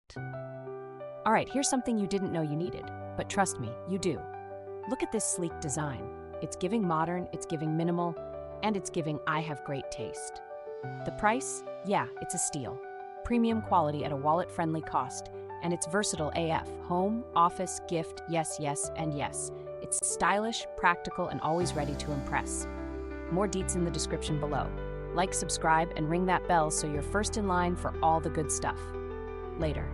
product. All right, here's something you didn't know you needed, but trust me, you do. Look at this sleek design. It's giving modern, it's giving minimal, and it's giving I have great taste. The price? Yeah, it's a steal. Premium quality at a wallet-friendly cost, and it's versatile AF. Home, office, gift, yes, yes, and yes. It's stylish, practical, and always ready to impress. More deets in the description below. Like, subscribe, and ring that bell so you're first in line for all the good stuff. Later.